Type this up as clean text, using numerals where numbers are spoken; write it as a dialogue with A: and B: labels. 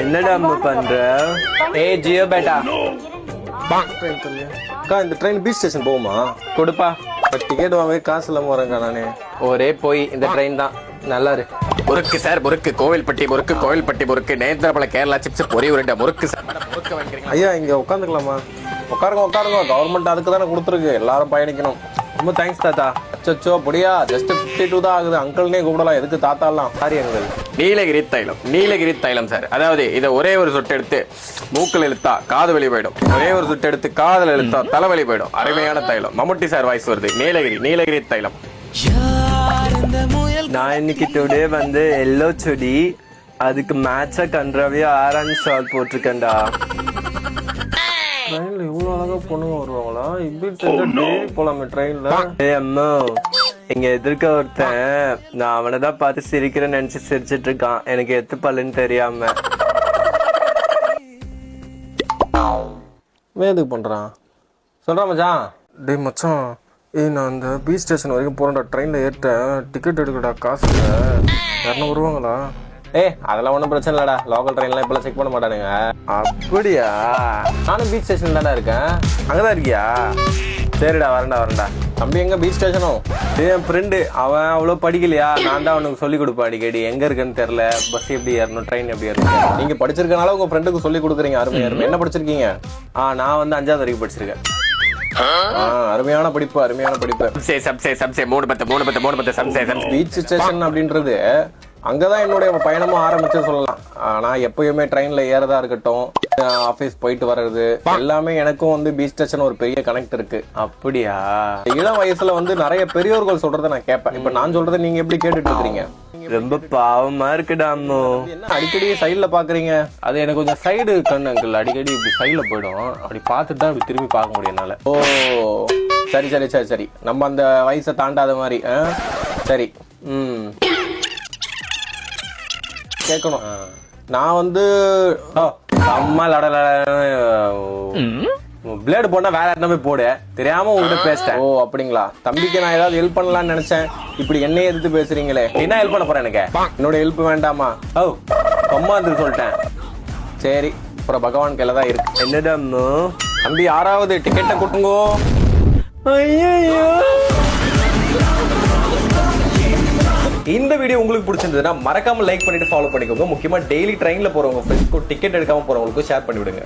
A: என்னடா அம்மா பண்ற? ஏய் ஜியோ பேட்டா,
B: இந்த ட்ரெயின் பீச் ஸ்டேஷன் போகுமா?
A: கொடுப்பா.
B: டிக்கெட் வாங்க காசு இல்லாம வரேங்க நானே.
A: ஒரே போய் இந்த ட்ரெயின் தான். நல்லா இரு.
C: முறுக்கு சார், முறுக்கு கோவில்பட்டி முறுக்கு, கோவில்பட்டி முறுக்கு, நேந்திரப்பழ கேரளா சிப்ஸ், பொரி உருண்டை முறுக்கு சார். முறுக்கு வாங்கிக்கிறீங்களா?
B: ஐயா இங்க உட்காந்துக்கலாமா? உட்காருங்க. கவர்மெண்ட் அதுக்கு தானே கொடுத்துருக்கு, எல்லாரும் பயணிக்கணும்.
A: ரொம்ப தேங்க்ஸ் தாத்தா.
B: அச்சோ பொடியா, ஜஸ்ட் 52 தான் ஆகுது. அங்கிள்னே கூப்பிடலாம், எதுக்கு தாத்தாலாம்? Sorry uncle.
C: நீலகிரி தைலம் சார். அதாவது இதை ஒரே ஒரு சொட்டு எடுத்து மூக்கில் இழுத்தா காது வலி போயிடும், ஒரே ஒரு சொட்டு எடுத்து காதல் இழுத்தா தலைவலி போயிடும். அருமையான தைலம். மம்முட்டி சார் வாய்ஸ் வருது. நீலகிரி தைலம்.
A: நான் இன்னைக்கு டுடே வந்து எல்லோ செடி, அதுக்கு மேட்சா கன்றாவியா ஆரஞ்சு ஷால் போட்டிருக்கேன்டா.
B: ட்ரெயின்ல இவ்வளவு அழகா பொண்ணுங்க வருவாங்களா? இப்படி டெய்லி போலாமே ட்ரெயின்ல.
A: ஏய் அம்மா, இங்க எதிர்க்க ஒருத்தன், நான் அவனைதான் பார்த்து சிரிக்கிறேன்னு நினைச்சு சிரிச்சிட்டு இருக்கான், எனக்கு எத்து பல்லுன்னு தெரியாம.
B: எதுக்கு பண்றான் சொல்றா மச்சான். டேய் மச்சான், நான் அந்த பீச் ஸ்டேஷன் வரைக்கும் போறேன்டா. ட்ரெயின்ல ஏறிட்டேன், டிக்கெட் எடுக்கடா, காசு இல்லை. யாருன்னா வருவாங்களா? அதெல்லாம் ஒன்றும் பிரச்சனை இல்லடா, லோக்கல் ட்ரெயின்லாம் இப்பெல்லாம் செக் பண்ண மாட்டானுங்க.
A: அப்படியா?
B: நானும் பீச் ஸ்டேஷன் தானே இருக்கேன்.
A: அங்கதான் இருக்கியா? சரிடா, வரேன்டா.
B: தம்பி எங்க பீச் ஸ்டேஷனும்?
A: என் ஃப்ரெண்டு, அவன் அவ்வளோ படிக்கலையா, நான் தான் அவனுக்கு சொல்லி கொடுப்பேன் அடிக்கடி. எங்க இருக்குன்னு தெரியல, பஸ் எப்படி ஏறணும், ட்ரெயின் எப்படி ஏறணும்.
B: நீங்க படிச்சிருக்கனால உங்க ஃப்ரெண்டுக்கு சொல்லி கொடுக்குறீங்க. அருமை. என்ன படிச்சிருக்கீங்க?
A: நான் வந்து 5வது வரைக்கும் படிச்சிருக்கேன்.
B: அருமையான படிப்பு.
C: சப்சே 310 சப்சே.
B: பீச் ஸ்டேஷன் அப்படின்றது அங்கதான் என்னுடைய பயணமும் ஆரம்பிச்சு சொல்லலாம். நான் எப்பயுமே ட்ரெயின்ல ஏறதா இருக்கட்டும், ஆபீஸ் போயிட்டு வர்றது எல்லாமே எனக்கும் வந்து பீச் ஸ்டேஷன் ஒரு பெரிய கனெக்ட் இருக்கு.
A: அப்படியா?
B: இளம் வயசுல வந்து நிறைய பெரியோர்கள் சொல்றதை நான் கேட்பேன். இப்ப நான் சொல்றதை நீங்க எப்படி கேட்டுட்டு இருக்கீங்க?
A: ரொம்ப பாவமா இருக்குடா அம்மு.
B: என்ன அடிக்கடி சைடுல பாக்குறீங்க?
A: அது எனக்கு கொஞ்சம் சைடு கண்ணு அங்கிள், அடிக்கடி இப்படி சைடுல போயிடும். அப்படி பார்த்துட்டு தான் இப்படி திரும்பி பார்க்க முடியும் என்னால.
B: ஓ சரி. நம்ம அந்த வயசை தாண்டாத மாதிரி. சரி. கேட்கணும். நான் வந்து
A: அம்மா பிளேடு போனா வேற இடமே போடு, தெரியாம உங்ககிட்ட பேசிட்டேன்.
B: ஓ அப்படிங்களா? தம்பிக்கு நான் ஏதாவது ஹெல்ப் பண்ணலாம்னு நினைச்சேன், இப்படி என்னைய எதிர்த்து பேசுறீங்களே.
A: என்ன ஹெல்ப் பண்ண போறேன்? எனக்கு
B: என்னோட ஹெல்ப் வேண்டாமா?
A: அம்மா இருந்து சொல்லிட்டேன்.
B: சரி, அப்புறம் பகவான் கையில தான் இருக்கு.
A: என்னடா அம்மு?
B: தம்பி 6வது டிக்கெட்டை கொடுங்கோ.
A: ஐயோ,
B: இந்த வீடியோ உங்களுக்கு பிடிச்சிருந்ததுன்னா மறக்காம லைக் பண்ணிட்டு ஃபாலோ பண்ணிக்கோங்க. முக்கியமா டெய்லி ட்ரெயின்ல போறவங்க ஃப்ரெண்ட்ஸ்க்கு டிக்கெட் எடுக்காம போறவங்களுக்கு ஷேர் பண்ணி விடுங்க.